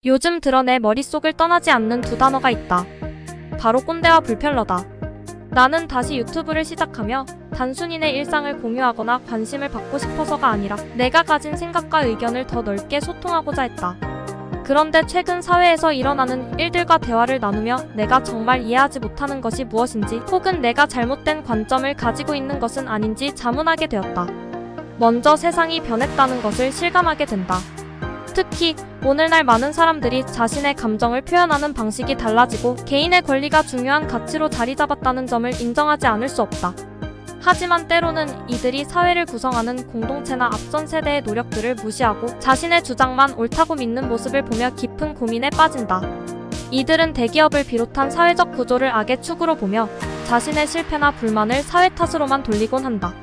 요즘 들어 내 머릿속을 떠나지 않는 두 단어가 있다. 바로 꼰대와 불편러다. 나는 다시 유튜브를 시작하며 단순히 내 일상을 공유하거나 관심을 받고 싶어서가 아니라 내가 가진 생각과 의견을 더 넓게 소통하고자 했다. 그런데 최근 사회에서 일어나는 일들과 대화를 나누며 내가 정말 이해하지 못하는 것이 무엇인지 혹은 내가 잘못된 관점을 가지고 있는 것은 아닌지 자문하게 되었다. 먼저 세상이 변했다는 것을 실감하게 된다. 특히 오늘날 많은 사람들이 자신의 감정을 표현하는 방식이 달라지고 개인의 권리가 중요한 가치로 자리 잡았다는 점을 인정하지 않을 수 없다. 하지만 때로는 이들이 사회를 구성하는 공동체나 앞선 세대의 노력들을 무시하고 자신의 주장만 옳다고 믿는 모습을 보며 깊은 고민에 빠진다. 이들은 대기업을 비롯한 사회적 구조를 악의 축으로 보며 자신의 실패나 불만을 사회 탓으로만 돌리곤 한다.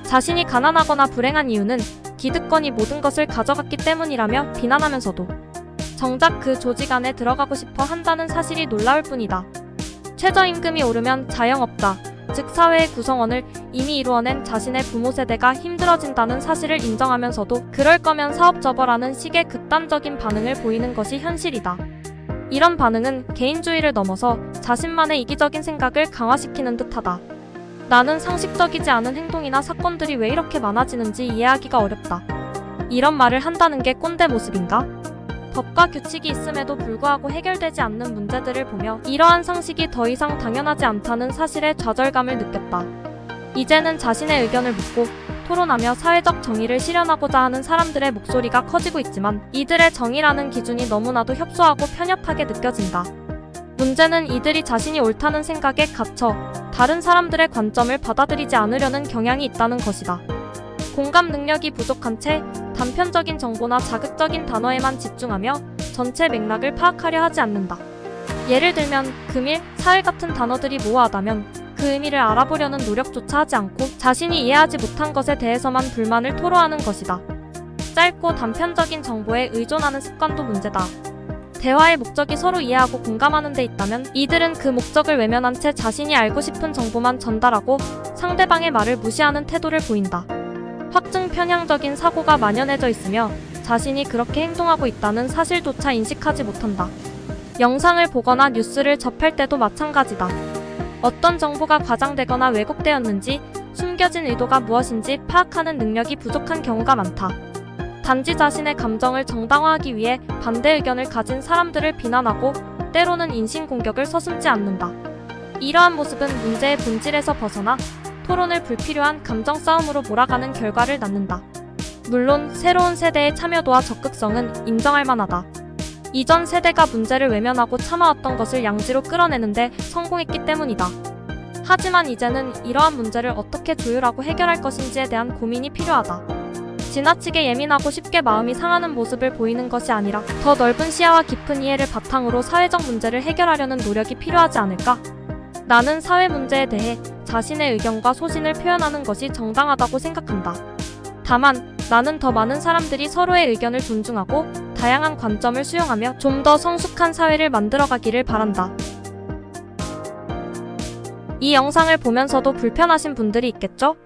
자신이 가난하거나 불행한 이유는 기득권이 모든 것을 가져갔기 때문이라며 비난하면서도 정작 그 조직 안에 들어가고 싶어 한다는 사실이 놀라울 뿐이다. 최저임금이 오르면 자영업자, 즉 사회의 구성원을 이미 이루어낸 자신의 부모 세대가 힘들어진다는 사실을 인정하면서도 그럴 거면 사업 접어라는 식의 극단적인 반응을 보이는 것이 현실이다. 이런 반응은 개인주의를 넘어서 자신만의 이기적인 생각을 강화시키는 듯하다. 나는 상식적이지 않은 행동이나 사건들이 왜 이렇게 많아지는지 이해하기가 어렵다. 이런 말을 한다는 게 꼰대 모습인가? 법과 규칙이 있음에도 불구하고 해결되지 않는 문제들을 보며 이러한 상식이 더 이상 당연하지 않다는 사실에 좌절감을 느꼈다. 이제는 자신의 의견을 묻고 토론하며 사회적 정의를 실현하고자 하는 사람들의 목소리가 커지고 있지만 이들의 정의라는 기준이 너무나도 협소하고 편협하게 느껴진다. 문제는 이들이 자신이 옳다는 생각에 갇혀 다른 사람들의 관점을 받아들이지 않으려는 경향이 있다는 것이다. 공감 능력이 부족한 채 단편적인 정보나 자극적인 단어에만 집중하며 전체 맥락을 파악하려 하지 않는다. 예를 들면 금일, 사흘 같은 단어들이 모호하다면 그 의미를 알아보려는 노력조차 하지 않고 자신이 이해하지 못한 것에 대해서만 불만을 토로하는 것이다. 짧고 단편적인 정보에 의존하는 습관도 문제다. 대화의 목적이 서로 이해하고 공감하는 데 있다면 이들은 그 목적을 외면한 채 자신이 알고 싶은 정보만 전달하고 상대방의 말을 무시하는 태도를 보인다. 확증 편향적인 사고가 만연해져 있으며 자신이 그렇게 행동하고 있다는 사실조차 인식하지 못한다. 영상을 보거나 뉴스를 접할 때도 마찬가지다. 어떤 정보가 과장되거나 왜곡되었는지 숨겨진 의도가 무엇인지 파악하는 능력이 부족한 경우가 많다. 단지 자신의 감정을 정당화하기 위해 반대 의견을 가진 사람들을 비난하고 때로는 인신공격을 서슴지 않는다. 이러한 모습은 문제의 본질에서 벗어나 토론을 불필요한 감정 싸움으로 몰아가는 결과를 낳는다. 물론 새로운 세대의 참여도와 적극성은 인정할 만하다. 이전 세대가 문제를 외면하고 참아왔던 것을 양지로 끌어내는데 성공했기 때문이다. 하지만 이제는 이러한 문제를 어떻게 조율하고 해결할 것인지에 대한 고민이 필요하다. 지나치게 예민하고 쉽게 마음이 상하는 모습을 보이는 것이 아니라 더 넓은 시야와 깊은 이해를 바탕으로 사회적 문제를 해결하려는 노력이 필요하지 않을까? 나는 사회 문제에 대해 자신의 의견과 소신을 표현하는 것이 정당하다고 생각한다. 다만 나는 더 많은 사람들이 서로의 의견을 존중하고 다양한 관점을 수용하며 좀 더 성숙한 사회를 만들어가기를 바란다. 이 영상을 보면서도 불편하신 분들이 있겠죠?